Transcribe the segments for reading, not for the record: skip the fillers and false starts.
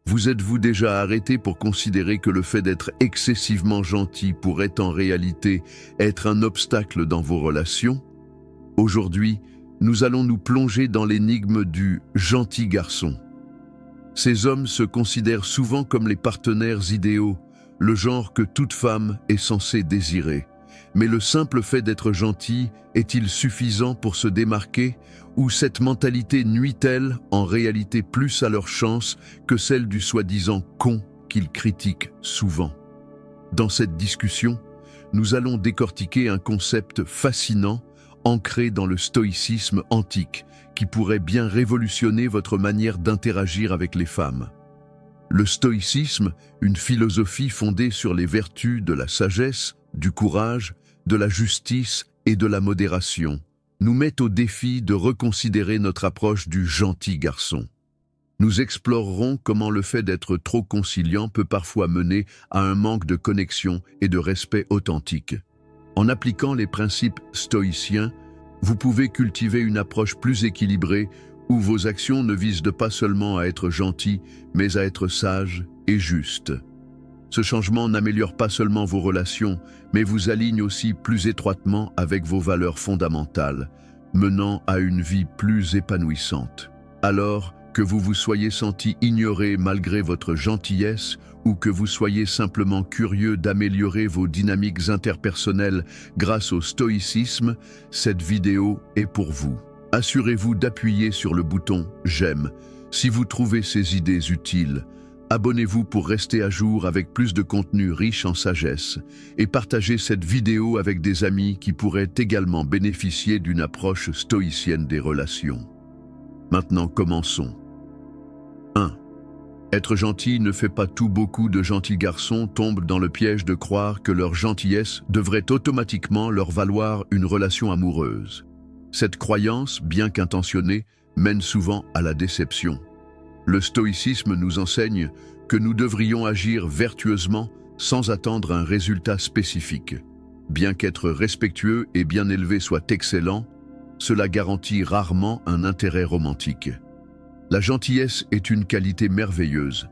Vous êtes-vous déjà arrêté pour considérer que le fait d'être excessivement gentil pourrait en réalité être un obstacle dans vos relations? Aujourd'hui, nous allons nous plonger dans l'énigme du gentil garçon. Ces hommes se considèrent souvent comme les partenaires idéaux, le genre que toute femme est censée désirer. Mais le simple fait d'être gentil est-il suffisant pour se démarquer, ou cette mentalité nuit-elle en réalité plus à leur chance que celle du soi-disant con qu'ils critiquent souvent? Dans cette discussion, nous allons décortiquer un concept fascinant ancré dans le stoïcisme antique qui pourrait bien révolutionner votre manière d'interagir avec les femmes. Le stoïcisme, une philosophie fondée sur les vertus de la sagesse, du courage, de la justice et de la modération, nous met au défi de reconsidérer notre approche du gentil garçon. Nous explorerons comment le fait d'être trop conciliant peut parfois mener à un manque de connexion et de respect authentique. En appliquant les principes stoïciens, vous pouvez cultiver une approche plus équilibrée où vos actions ne visent pas seulement à être gentil, mais à être sage et juste. Ce changement n'améliore pas seulement vos relations, mais vous aligne aussi plus étroitement avec vos valeurs fondamentales, menant à une vie plus épanouissante. Alors que vous vous soyez senti ignoré malgré votre gentillesse ou que vous soyez simplement curieux d'améliorer vos dynamiques interpersonnelles grâce au stoïcisme, cette vidéo est pour vous. Assurez-vous d'appuyer sur le bouton « J'aime » si vous trouvez ces idées utiles. Abonnez-vous pour rester à jour avec plus de contenu riche en sagesse et partagez cette vidéo avec des amis qui pourraient également bénéficier d'une approche stoïcienne des relations. Maintenant, commençons. 1. Être gentil ne fait pas tout. Beaucoup de gentils garçons tombent dans le piège de croire que leur gentillesse devrait automatiquement leur valoir une relation amoureuse. Cette croyance, bien qu'intentionnée, mène souvent à la déception. Le stoïcisme nous enseigne que nous devrions agir vertueusement sans attendre un résultat spécifique. Bien qu'être respectueux et bien élevé soit excellent, cela garantit rarement un intérêt romantique. La gentillesse est une qualité merveilleuse,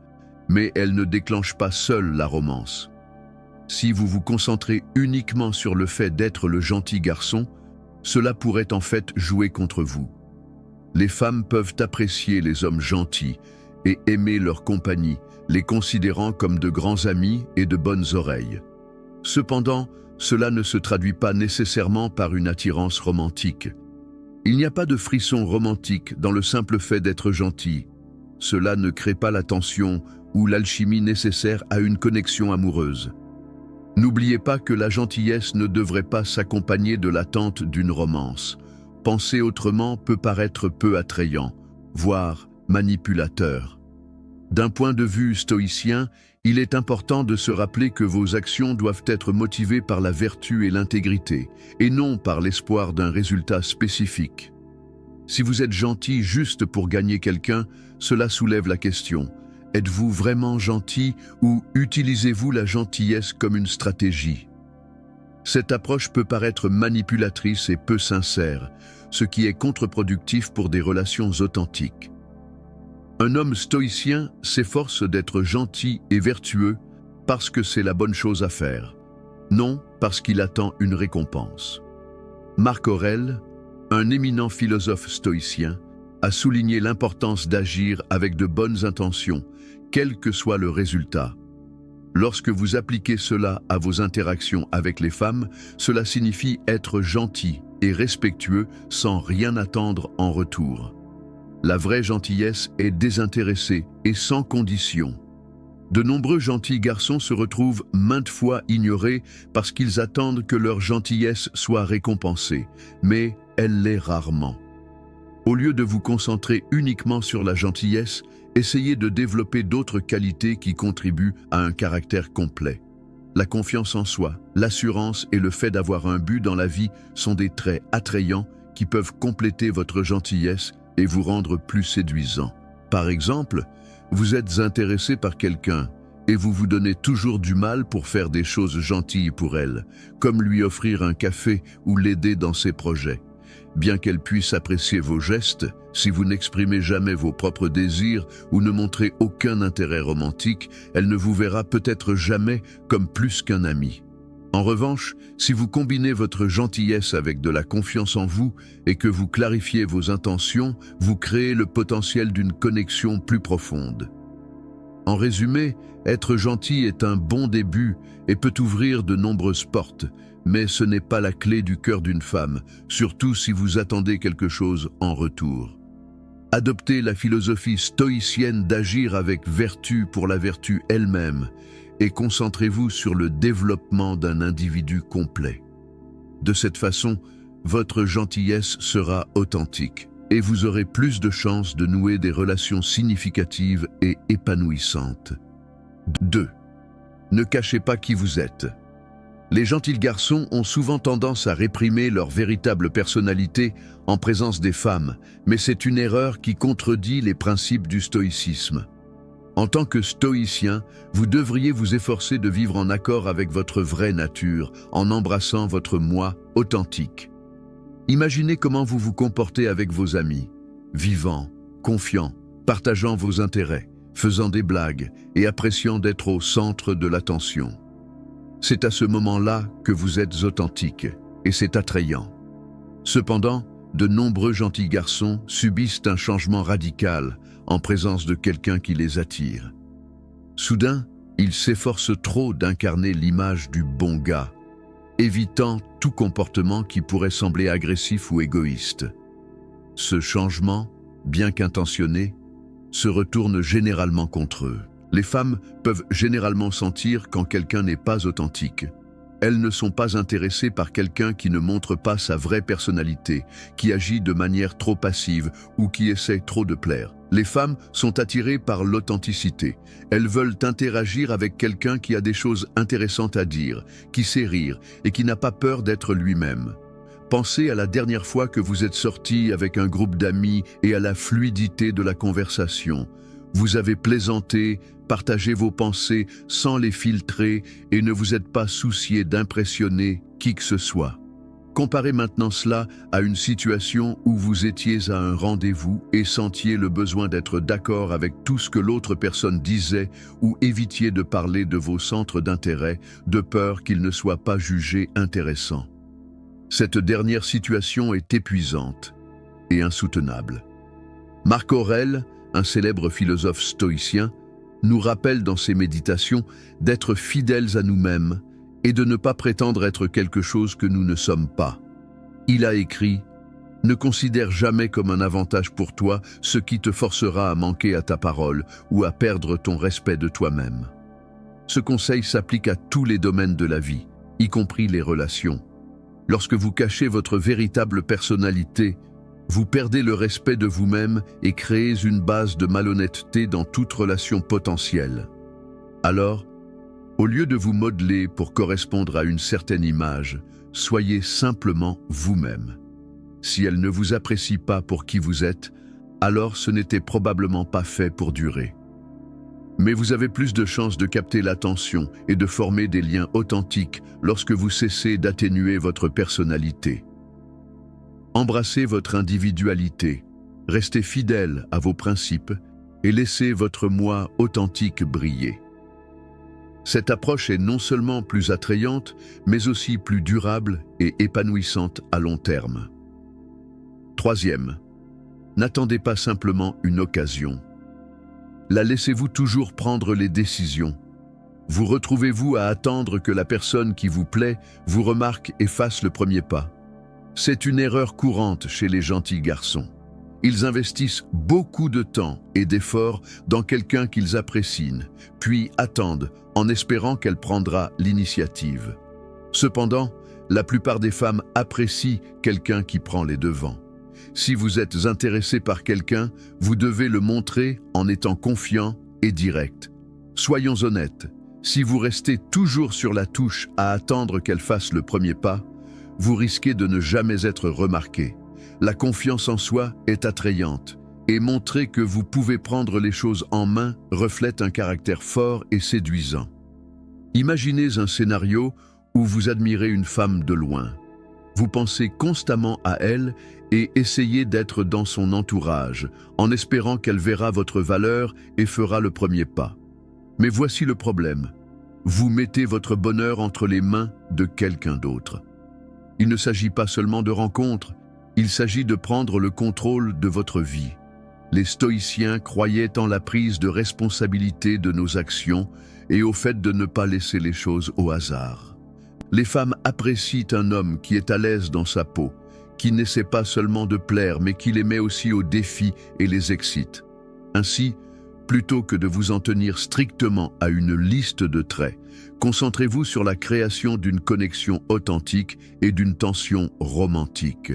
mais elle ne déclenche pas seule la romance. Si vous vous concentrez uniquement sur le fait d'être le gentil garçon, cela pourrait en fait jouer contre vous. Les femmes peuvent apprécier les hommes gentils et aimer leur compagnie, les considérant comme de grands amis et de bonnes oreilles. Cependant, cela ne se traduit pas nécessairement par une attirance romantique. Il n'y a pas de frisson romantique dans le simple fait d'être gentil. Cela ne crée pas la tension ou l'alchimie nécessaire à une connexion amoureuse. N'oubliez pas que la gentillesse ne devrait pas s'accompagner de l'attente d'une romance. Penser autrement peut paraître peu attrayant, voire manipulateur. D'un point de vue stoïcien, il est important de se rappeler que vos actions doivent être motivées par la vertu et l'intégrité, et non par l'espoir d'un résultat spécifique. Si vous êtes gentil juste pour gagner quelqu'un, cela soulève la question: êtes-vous vraiment gentil ou utilisez-vous la gentillesse comme une stratégie? Cette approche peut paraître manipulatrice et peu sincère, ce qui est contre-productif pour des relations authentiques. Un homme stoïcien s'efforce d'être gentil et vertueux parce que c'est la bonne chose à faire, non parce qu'il attend une récompense. Marc Aurèle, un éminent philosophe stoïcien, a souligné l'importance d'agir avec de bonnes intentions, quel que soit le résultat. Lorsque vous appliquez cela à vos interactions avec les femmes, cela signifie être gentil et respectueux sans rien attendre en retour. La vraie gentillesse est désintéressée et sans condition. De nombreux gentils garçons se retrouvent maintes fois ignorés parce qu'ils attendent que leur gentillesse soit récompensée, mais elle l'est rarement. Au lieu de vous concentrer uniquement sur la gentillesse, essayez de développer d'autres qualités qui contribuent à un caractère complet. La confiance en soi, l'assurance et le fait d'avoir un but dans la vie sont des traits attrayants qui peuvent compléter votre gentillesse et vous rendre plus séduisant. Par exemple, vous êtes intéressé par quelqu'un et vous vous donnez toujours du mal pour faire des choses gentilles pour elle, comme lui offrir un café ou l'aider dans ses projets. bien qu'elle puisse apprécier vos gestes, si vous n'exprimez jamais vos propres désirs ou ne montrez aucun intérêt romantique, elle ne vous verra peut-être jamais comme plus qu'un ami. En revanche, si vous combinez votre gentillesse avec de la confiance en vous et que vous clarifiez vos intentions, vous créez le potentiel d'une connexion plus profonde. En résumé, être gentil est un bon début et peut ouvrir de nombreuses portes, mais ce n'est pas la clé du cœur d'une femme, surtout si vous attendez quelque chose en retour. Adoptez la philosophie stoïcienne d'agir avec vertu pour la vertu elle-même et concentrez-vous sur le développement d'un individu complet. De cette façon, votre gentillesse sera authentique et vous aurez plus de chances de nouer des relations significatives et épanouissantes. 2. Ne cachez pas qui vous êtes. Les gentils garçons ont souvent tendance à réprimer leur véritable personnalité en présence des femmes, mais c'est une erreur qui contredit les principes du stoïcisme. En tant que stoïcien, vous devriez vous efforcer de vivre en accord avec votre vraie nature, en embrassant votre moi authentique. Imaginez comment vous vous comportez avec vos amis, vivant, confiant, partageant vos intérêts, faisant des blagues et appréciant d'être au centre de l'attention. C'est à ce moment-là que vous êtes authentique et c'est attrayant. Cependant, de nombreux gentils garçons subissent un changement radical en présence de quelqu'un qui les attire. Soudain, ils s'efforcent trop d'incarner l'image du bon gars, évitant tout comportement qui pourrait sembler agressif ou égoïste. Ce changement, bien qu'intentionné, se retourne généralement contre eux. Les femmes peuvent généralement sentir quand quelqu'un n'est pas authentique. Elles ne sont pas intéressées par quelqu'un qui ne montre pas sa vraie personnalité, qui agit de manière trop passive ou qui essaie trop de plaire. Les femmes sont attirées par l'authenticité. Elles veulent interagir avec quelqu'un qui a des choses intéressantes à dire, qui sait rire et qui n'a pas peur d'être lui-même. Pensez à la dernière fois que vous êtes sorti avec un groupe d'amis et à la fluidité de la conversation. Vous avez plaisanté, partagé vos pensées sans les filtrer et ne vous êtes pas soucié d'impressionner qui que ce soit. Comparez maintenant cela à une situation où vous étiez à un rendez-vous et sentiez le besoin d'être d'accord avec tout ce que l'autre personne disait ou évitiez de parler de vos centres d'intérêt de peur qu'ils ne soient pas jugés intéressants. Cette dernière situation est épuisante et insoutenable. Marc Aurèle, un célèbre philosophe stoïcien, nous rappelle dans ses méditations d'être fidèles à nous-mêmes et de ne pas prétendre être quelque chose que nous ne sommes pas. Il a écrit « Ne considère jamais comme un avantage pour toi ce qui te forcera à manquer à ta parole ou à perdre ton respect de toi-même. » Ce conseil s'applique à tous les domaines de la vie, y compris les relations. Lorsque vous cachez votre véritable personnalité, vous perdez le respect de vous-même et créez une base de malhonnêteté dans toute relation potentielle. Alors, au lieu de vous modeler pour correspondre à une certaine image, soyez simplement vous-même. Si elle ne vous apprécie pas pour qui vous êtes, alors ce n'était probablement pas fait pour durer. Mais vous avez plus de chances de capter l'attention et de former des liens authentiques lorsque vous cessez d'atténuer votre personnalité. Embrassez votre individualité, restez fidèle à vos principes et laissez votre moi authentique briller. Cette approche est non seulement plus attrayante, mais aussi plus durable et épanouissante à long terme. 3e, n'attendez pas simplement une occasion. La laissez-vous toujours prendre les décisions. Vous retrouvez-vous à attendre que la personne qui vous plaît vous remarque et fasse le premier pas. C'est une erreur courante chez les gentils garçons. Ils investissent beaucoup de temps et d'efforts dans quelqu'un qu'ils apprécient, puis attendent en espérant qu'elle prendra l'initiative. Cependant, la plupart des femmes apprécient quelqu'un qui prend les devants. Si vous êtes intéressé par quelqu'un, vous devez le montrer en étant confiant et direct. Soyons honnêtes, si vous restez toujours sur la touche à attendre qu'elle fasse le premier pas, vous risquez de ne jamais être remarqué. La confiance en soi est attrayante et montrer que vous pouvez prendre les choses en main reflète un caractère fort et séduisant. Imaginez un scénario où vous admirez une femme de loin. Vous pensez constamment à elle et essayez d'être dans son entourage, en espérant qu'elle verra votre valeur et fera le premier pas. Mais voici le problème. Vous mettez votre bonheur entre les mains de quelqu'un d'autre. Il ne s'agit pas seulement de rencontres, il s'agit de prendre le contrôle de votre vie. Les stoïciens croyaient en la prise de responsabilité de nos actions et au fait de ne pas laisser les choses au hasard. Les femmes apprécient un homme qui est à l'aise dans sa peau, qui n'essaie pas seulement de plaire mais qui les met aussi au défi et les excite. Ainsi, plutôt que de vous en tenir strictement à une liste de traits, concentrez-vous sur la création d'une connexion authentique et d'une tension romantique.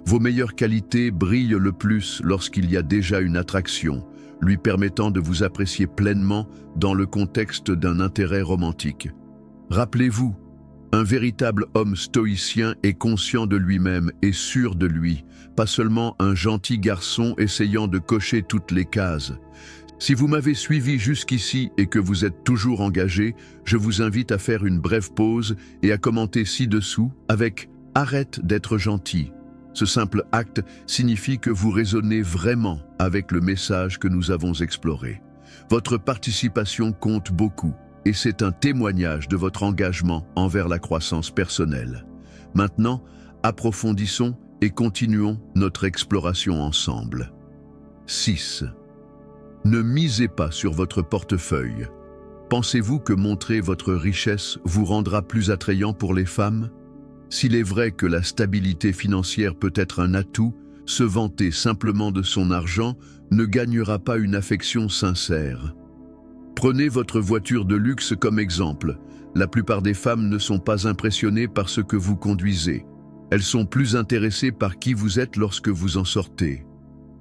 Vos meilleures qualités brillent le plus lorsqu'il y a déjà une attraction, lui permettant de vous apprécier pleinement dans le contexte d'un intérêt romantique. Rappelez-vous, un véritable homme stoïcien est conscient de lui-même et sûr de lui, pas seulement un gentil garçon essayant de cocher toutes les cases. Si vous m'avez suivi jusqu'ici et que vous êtes toujours engagé, je vous invite à faire une brève pause et à commenter ci-dessous avec « Arrête d'être gentil ». Ce simple acte signifie que vous résonnez vraiment avec le message que nous avons exploré. Votre participation compte beaucoup et c'est un témoignage de votre engagement envers la croissance personnelle. Maintenant, approfondissons et continuons notre exploration ensemble. 6. Ne misez pas sur votre portefeuille. Pensez-vous que montrer votre richesse vous rendra plus attrayant pour les femmes? S'il est vrai que la stabilité financière peut être un atout, se vanter simplement de son argent ne gagnera pas une affection sincère. Prenez votre voiture de luxe comme exemple. La plupart des femmes ne sont pas impressionnées par ce que vous conduisez. Elles sont plus intéressées par qui vous êtes lorsque vous en sortez.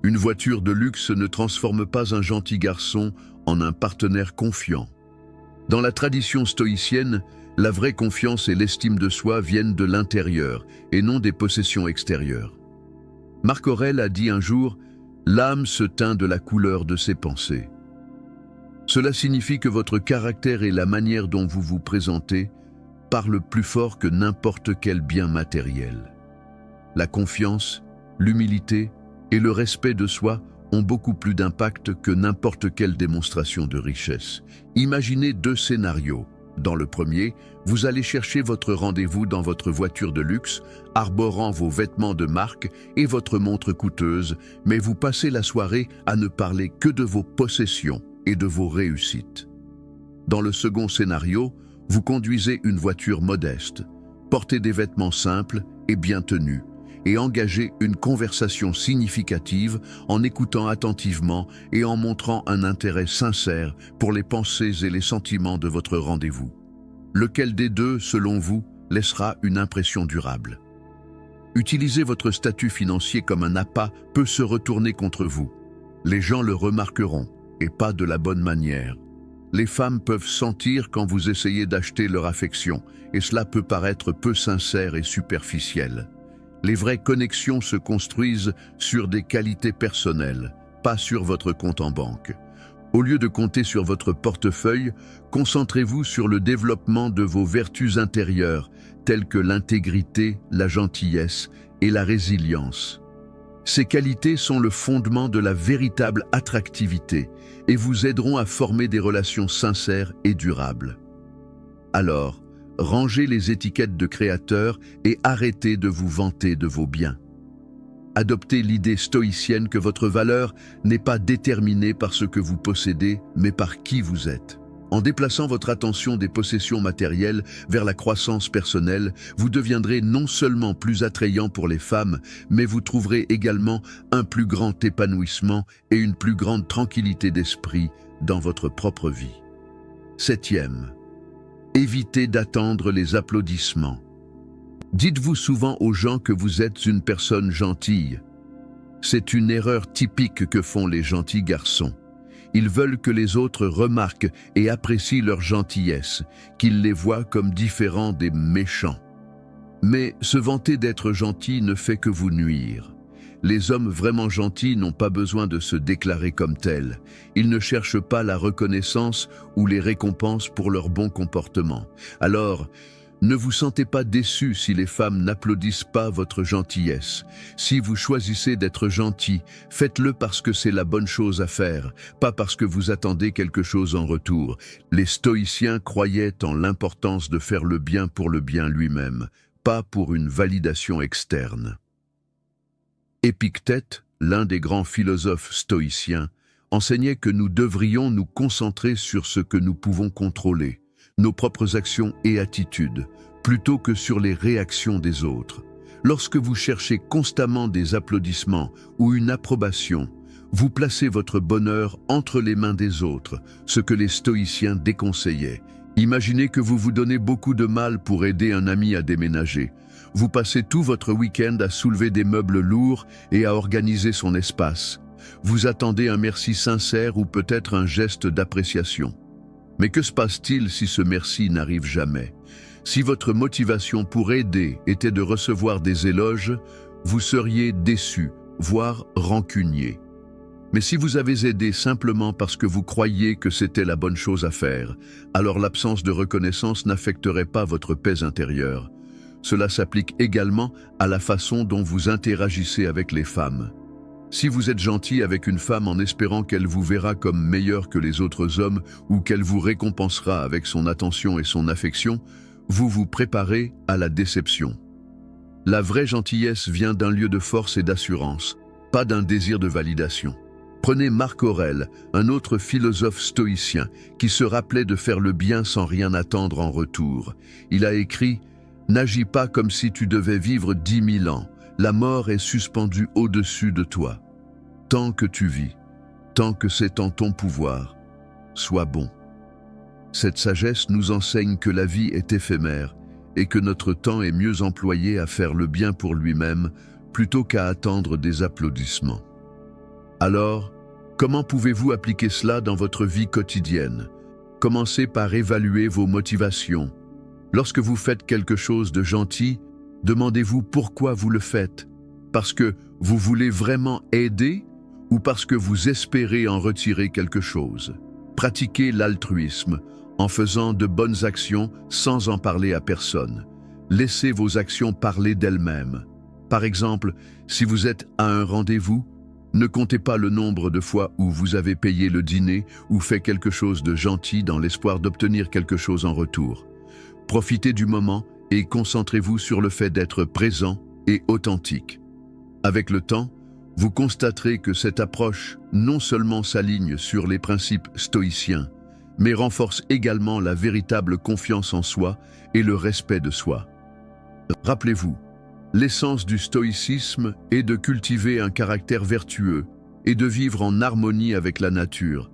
Une voiture de luxe ne transforme pas un gentil garçon en un partenaire confiant. Dans la tradition stoïcienne, la vraie confiance et l'estime de soi viennent de l'intérieur et non des possessions extérieures. Marc Aurèle a dit un jour « L'âme se teint de la couleur de ses pensées ». Cela signifie que votre caractère et la manière dont vous vous présentez parlent plus fort que n'importe quel bien matériel. La confiance, l'humilité et le respect de soi ont beaucoup plus d'impact que n'importe quelle démonstration de richesse. Imaginez 2 scénarios. Dans le premier, vous allez chercher votre rendez-vous dans votre voiture de luxe, arborant vos vêtements de marque et votre montre coûteuse, mais vous passez la soirée à ne parler que de vos possessions et de vos réussites. Dans le second scénario, vous conduisez une voiture modeste, portez des vêtements simples et bien tenus, et engagez une conversation significative en écoutant attentivement et en montrant un intérêt sincère pour les pensées et les sentiments de votre rendez-vous. Lequel des deux, selon vous, laissera une impression durable? Utiliser votre statut financier comme un appât peut se retourner contre vous. Les gens le remarqueront, et pas de la bonne manière. Les femmes peuvent sentir quand vous essayez d'acheter leur affection, et cela peut paraître peu sincère et superficiel. Les vraies connexions se construisent sur des qualités personnelles, pas sur votre compte en banque. Au lieu de compter sur votre portefeuille, concentrez-vous sur le développement de vos vertus intérieures, telles que l'intégrité, la gentillesse et la résilience. Ces qualités sont le fondement de la véritable attractivité et vous aideront à former des relations sincères et durables. Alors, rangez les étiquettes de créateur et arrêtez de vous vanter de vos biens. Adoptez l'idée stoïcienne que votre valeur n'est pas déterminée par ce que vous possédez, mais par qui vous êtes. En déplaçant votre attention des possessions matérielles vers la croissance personnelle, vous deviendrez non seulement plus attrayant pour les femmes, mais vous trouverez également un plus grand épanouissement et une plus grande tranquillité d'esprit dans votre propre vie. 7e. Évitez d'attendre les applaudissements. Dites-vous souvent aux gens que vous êtes une personne gentille. C'est une erreur typique que font les gentils garçons. Ils veulent que les autres remarquent et apprécient leur gentillesse, qu'ils les voient comme différents des méchants. Mais se vanter d'être gentil ne fait que vous nuire. Les hommes vraiment gentils n'ont pas besoin de se déclarer comme tels. Ils ne cherchent pas la reconnaissance ou les récompenses pour leur bon comportement. Alors, Ne vous sentez pas déçu si les femmes n'applaudissent pas votre gentillesse. Si vous choisissez d'être gentil, faites-le parce que c'est la bonne chose à faire, pas parce que vous attendez quelque chose en retour. Les stoïciens croyaient en l'importance de faire le bien pour le bien lui-même, pas pour une validation externe. Épictète, l'un des grands philosophes stoïciens, enseignait que nous devrions nous concentrer sur ce que nous pouvons contrôler, nos propres actions et attitudes, plutôt que sur les réactions des autres. Lorsque vous cherchez constamment des applaudissements ou une approbation, vous placez votre bonheur entre les mains des autres, ce que les stoïciens déconseillaient. Imaginez que vous vous donnez beaucoup de mal pour aider un ami à déménager. Vous passez tout votre week-end à soulever des meubles lourds et à organiser son espace. Vous attendez un merci sincère ou peut-être un geste d'appréciation. Mais que se passe-t-il si ce merci n'arrive jamais? Si votre motivation pour aider était de recevoir des éloges, vous seriez déçu, voire rancunier. Mais si vous avez aidé simplement parce que vous croyiez que c'était la bonne chose à faire, alors l'absence de reconnaissance n'affecterait pas votre paix intérieure. Cela s'applique également à la façon dont vous interagissez avec les femmes. Si vous êtes gentil avec une femme en espérant qu'elle vous verra comme meilleur que les autres hommes ou qu'elle vous récompensera avec son attention et son affection, vous vous préparez à la déception. La vraie gentillesse vient d'un lieu de force et d'assurance, pas d'un désir de validation. Prenez Marc Aurèle, un autre philosophe stoïcien, qui se rappelait de faire le bien sans rien attendre en retour. Il a écrit « N'agis pas comme si tu devais vivre 10 000 ans. La mort est suspendue au-dessus de toi. Tant que tu vis, tant que c'est en ton pouvoir, sois bon. » Cette sagesse nous enseigne que la vie est éphémère et que notre temps est mieux employé à faire le bien pour lui-même plutôt qu'à attendre des applaudissements. Alors, comment pouvez-vous appliquer cela dans votre vie quotidienne? Commencez par évaluer vos motivations. Lorsque vous faites quelque chose de gentil, demandez-vous pourquoi vous le faites. Parce que vous voulez vraiment aider ou parce que vous espérez en retirer quelque chose? Pratiquez l'altruisme en faisant de bonnes actions sans en parler à personne. Laissez vos actions parler d'elles-mêmes. Par exemple, si vous êtes à un rendez-vous, ne comptez pas le nombre de fois où vous avez payé le dîner ou fait quelque chose de gentil dans l'espoir d'obtenir quelque chose en retour. Profitez du moment et concentrez-vous sur le fait d'être présent et authentique. Avec le temps, vous constaterez que cette approche non seulement s'aligne sur les principes stoïciens, mais renforce également la véritable confiance en soi et le respect de soi. Rappelez-vous, l'essence du stoïcisme est de cultiver un caractère vertueux et de vivre en harmonie avec la nature.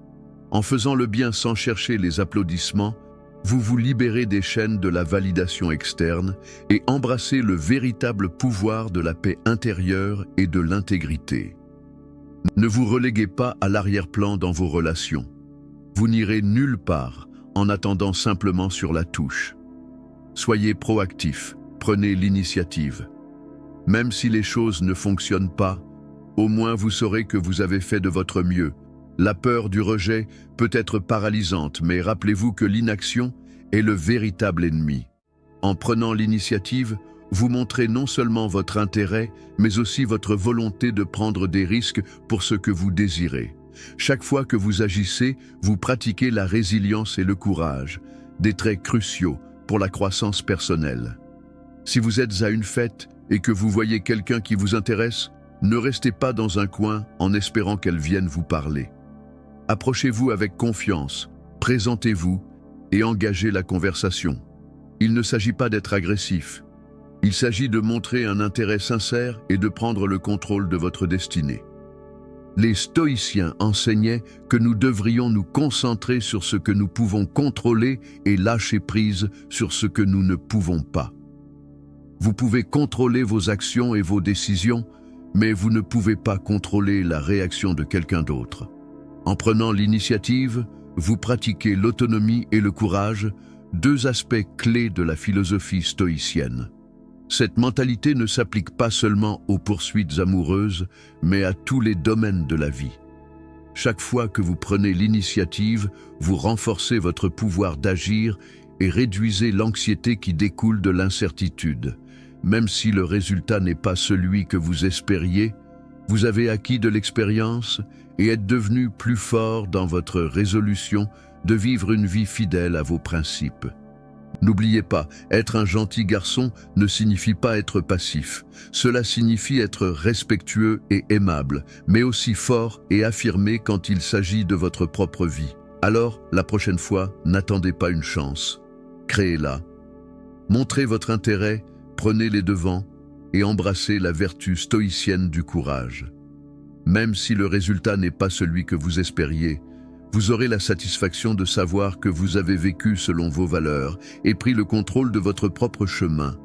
En faisant le bien sans chercher les applaudissements, vous vous libérez des chaînes de la validation externe et embrassez le véritable pouvoir de la paix intérieure et de l'intégrité. Ne vous reléguez pas à l'arrière-plan dans vos relations. Vous n'irez nulle part en attendant simplement sur la touche. Soyez proactif, prenez l'initiative. Même si les choses ne fonctionnent pas, au moins vous saurez que vous avez fait de votre mieux. La peur du rejet peut être paralysante, mais rappelez-vous que l'inaction est le véritable ennemi. En prenant l'initiative, vous montrez non seulement votre intérêt, mais aussi votre volonté de prendre des risques pour ce que vous désirez. Chaque fois que vous agissez, vous pratiquez la résilience et le courage, des traits cruciaux pour la croissance personnelle. Si vous êtes à une fête et que vous voyez quelqu'un qui vous intéresse, ne restez pas dans un coin en espérant qu'elle vienne vous parler. Approchez-vous avec confiance, présentez-vous et engagez la conversation. Il ne s'agit pas d'être agressif. Il s'agit de montrer un intérêt sincère et de prendre le contrôle de votre destinée. Les stoïciens enseignaient que nous devrions nous concentrer sur ce que nous pouvons contrôler et lâcher prise sur ce que nous ne pouvons pas. Vous pouvez contrôler vos actions et vos décisions, mais vous ne pouvez pas contrôler la réaction de quelqu'un d'autre. En prenant l'initiative, vous pratiquez l'autonomie et le courage, deux aspects clés de la philosophie stoïcienne. Cette mentalité ne s'applique pas seulement aux poursuites amoureuses, mais à tous les domaines de la vie. Chaque fois que vous prenez l'initiative, vous renforcez votre pouvoir d'agir et réduisez l'anxiété qui découle de l'incertitude. Même si le résultat n'est pas celui que vous espériez, vous avez acquis de l'expérience et êtes devenu plus fort dans votre résolution de vivre une vie fidèle à vos principes. N'oubliez pas, être un gentil garçon ne signifie pas être passif. Cela signifie être respectueux et aimable, mais aussi fort et affirmé quand il s'agit de votre propre vie. Alors, la prochaine fois, n'attendez pas une chance. Créez-la. Montrez votre intérêt, prenez les devants et embrassez la vertu stoïcienne du courage. Même si le résultat n'est pas celui que vous espériez, vous aurez la satisfaction de savoir que vous avez vécu selon vos valeurs et pris le contrôle de votre propre chemin.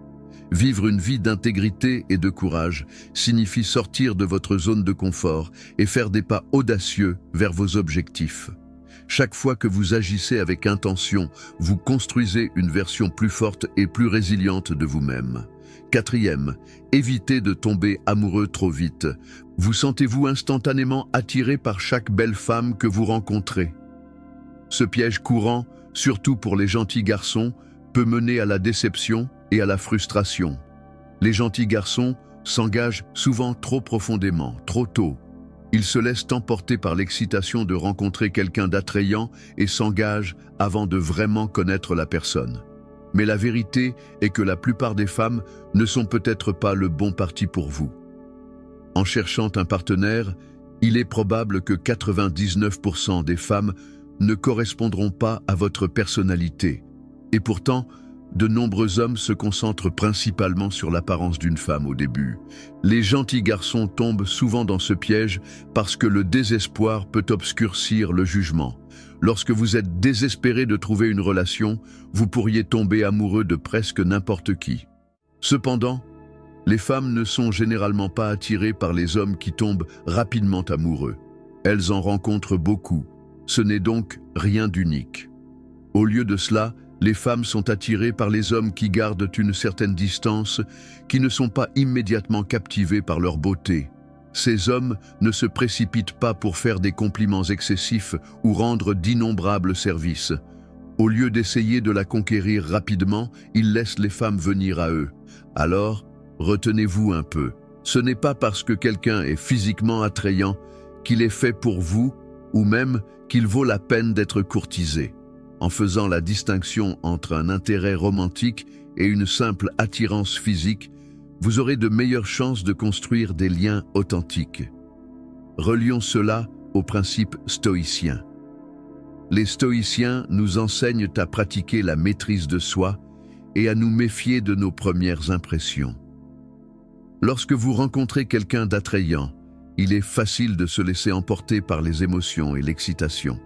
Vivre une vie d'intégrité et de courage signifie sortir de votre zone de confort et faire des pas audacieux vers vos objectifs. Chaque fois que vous agissez avec intention, vous construisez une version plus forte et plus résiliente de vous-même. Quatrième, évitez de tomber amoureux trop vite. Vous sentez-vous instantanément attiré par chaque belle femme que vous rencontrez. Ce piège courant, surtout pour les gentils garçons, peut mener à la déception et à la frustration. Les gentils garçons s'engagent souvent trop profondément, trop tôt. Ils se laissent emporter par l'excitation de rencontrer quelqu'un d'attrayant et s'engagent avant de vraiment connaître la personne. Mais la vérité est que la plupart des femmes ne sont peut-être pas le bon parti pour vous. En cherchant un partenaire, il est probable que 99% des femmes ne correspondront pas à votre personnalité. Et pourtant, de nombreux hommes se concentrent principalement sur l'apparence d'une femme au début. Les gentils garçons tombent souvent dans ce piège parce que le désespoir peut obscurcir le jugement. Lorsque vous êtes désespéré de trouver une relation, vous pourriez tomber amoureux de presque n'importe qui. Cependant, les femmes ne sont généralement pas attirées par les hommes qui tombent rapidement amoureux. Elles en rencontrent beaucoup. Ce n'est donc rien d'unique. Au lieu de cela, les femmes sont attirées par les hommes qui gardent une certaine distance, qui ne sont pas immédiatement captivés par leur beauté. Ces hommes ne se précipitent pas pour faire des compliments excessifs ou rendre d'innombrables services. Au lieu d'essayer de la conquérir rapidement, ils laissent les femmes venir à eux. Alors, retenez-vous un peu. Ce n'est pas parce que quelqu'un est physiquement attrayant qu'il est fait pour vous ou même qu'il vaut la peine d'être courtisé. En faisant la distinction entre un intérêt romantique et une simple attirance physique, vous aurez de meilleures chances de construire des liens authentiques. Relions cela au principe stoïcien. Les stoïciens nous enseignent à pratiquer la maîtrise de soi et à nous méfier de nos premières impressions. Lorsque vous rencontrez quelqu'un d'attrayant, il est facile de se laisser emporter par les émotions et l'excitation.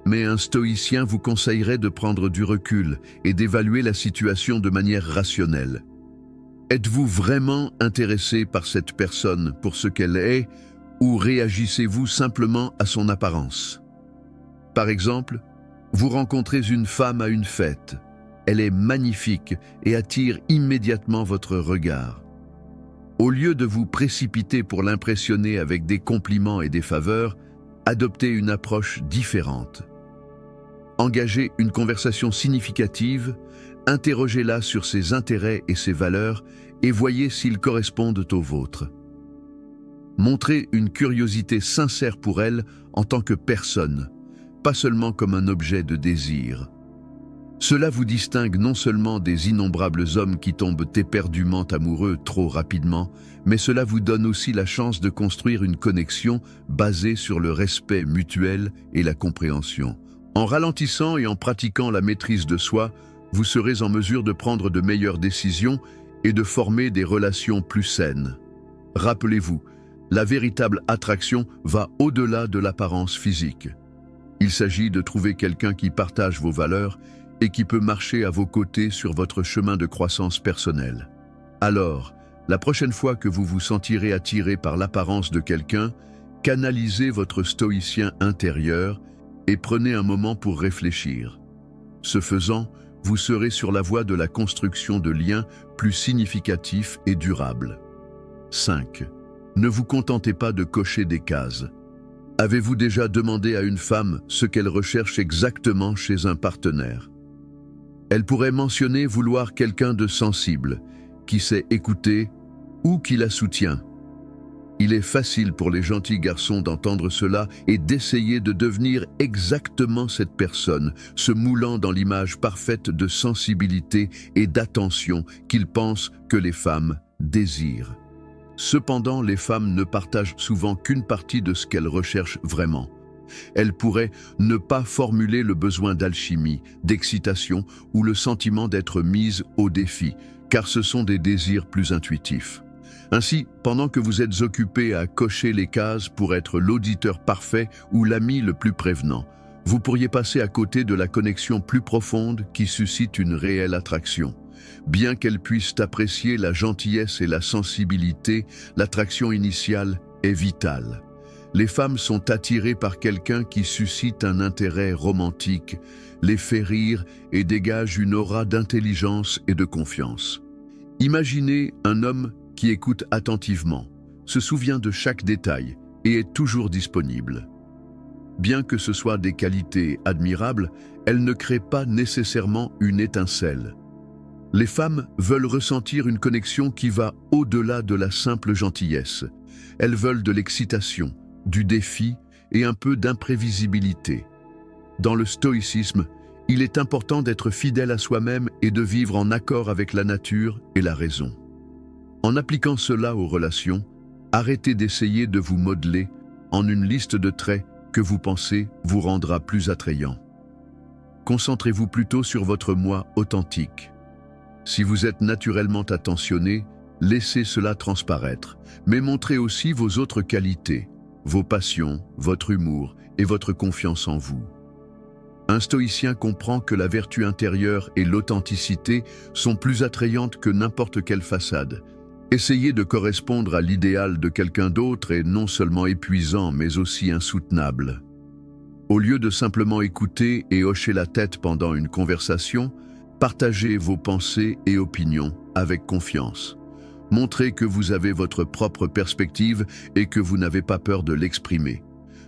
Mais un stoïcien vous conseillerait de prendre du recul et d'évaluer la situation de manière rationnelle. Êtes-vous vraiment intéressé par cette personne pour ce qu'elle est ou réagissez-vous simplement à son apparence? Par exemple, vous rencontrez une femme à une fête. Elle est magnifique et attire immédiatement votre regard. Au lieu de vous précipiter pour l'impressionner avec des compliments et des faveurs, adoptez une approche différente. Engagez une conversation significative, interrogez-la sur ses intérêts et ses valeurs et voyez s'ils correspondent aux vôtres. Montrez une curiosité sincère pour elle en tant que personne, pas seulement comme un objet de désir. Cela vous distingue non seulement des innombrables hommes qui tombent éperdument amoureux trop rapidement, mais cela vous donne aussi la chance de construire une connexion basée sur le respect mutuel et la compréhension. En ralentissant et en pratiquant la maîtrise de soi, vous serez en mesure de prendre de meilleures décisions et de former des relations plus saines. Rappelez-vous, la véritable attraction va au-delà de l'apparence physique. Il s'agit de trouver quelqu'un qui partage vos valeurs et qui peut marcher à vos côtés sur votre chemin de croissance personnelle. Alors, la prochaine fois que vous vous sentirez attiré par l'apparence de quelqu'un, canalisez votre stoïcien intérieur et prenez un moment pour réfléchir. Ce faisant, vous serez sur la voie de la construction de liens plus significatifs et durables. 5. Ne vous contentez pas de cocher des cases. Avez-vous déjà demandé à une femme ce qu'elle recherche exactement chez un partenaire? Elle pourrait mentionner vouloir quelqu'un de sensible, qui sait écouter ou qui la soutient. Il est facile pour les gentils garçons d'entendre cela et d'essayer de devenir exactement cette personne, se moulant dans l'image parfaite de sensibilité et d'attention qu'ils pensent que les femmes désirent. Cependant, les femmes ne partagent souvent qu'une partie de ce qu'elles recherchent vraiment. Elles pourraient ne pas formuler le besoin d'alchimie, d'excitation ou le sentiment d'être mises au défi, car ce sont des désirs plus intuitifs. Ainsi, pendant que vous êtes occupé à cocher les cases pour être l'auditeur parfait ou l'ami le plus prévenant, vous pourriez passer à côté de la connexion plus profonde qui suscite une réelle attraction. Bien qu'elles puissent apprécier la gentillesse et la sensibilité, l'attraction initiale est vitale. Les femmes sont attirées par quelqu'un qui suscite un intérêt romantique, les fait rire et dégage une aura d'intelligence et de confiance. Imaginez un homme qui écoute attentivement, se souvient de chaque détail et est toujours disponible. Bien que ce soit des qualités admirables, elles ne créent pas nécessairement une étincelle. Les femmes veulent ressentir une connexion qui va au-delà de la simple gentillesse. Elles veulent de l'excitation, du défi et un peu d'imprévisibilité. Dans le stoïcisme, il est important d'être fidèle à soi-même et de vivre en accord avec la nature et la raison. En appliquant cela aux relations, arrêtez d'essayer de vous modeler en une liste de traits que vous pensez vous rendra plus attrayant. Concentrez-vous plutôt sur votre moi authentique. Si vous êtes naturellement attentionné, laissez cela transparaître, mais montrez aussi vos autres qualités, vos passions, votre humour et votre confiance en vous. Un stoïcien comprend que la vertu intérieure et l'authenticité sont plus attrayantes que n'importe quelle façade. Essayer de correspondre à l'idéal de quelqu'un d'autre est non seulement épuisant, mais aussi insoutenable. Au lieu de simplement écouter et hocher la tête pendant une conversation, partagez vos pensées et opinions avec confiance. Montrez que vous avez votre propre perspective et que vous n'avez pas peur de l'exprimer.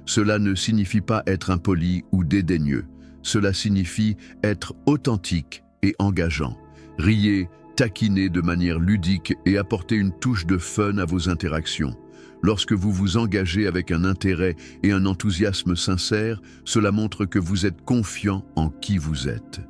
Cela ne signifie pas être impoli ou dédaigneux. Cela signifie être authentique et engageant. Riez, taquinez de manière ludique et apportez une touche de fun à vos interactions. Lorsque vous vous engagez avec un intérêt et un enthousiasme sincère, cela montre que vous êtes confiant en qui vous êtes.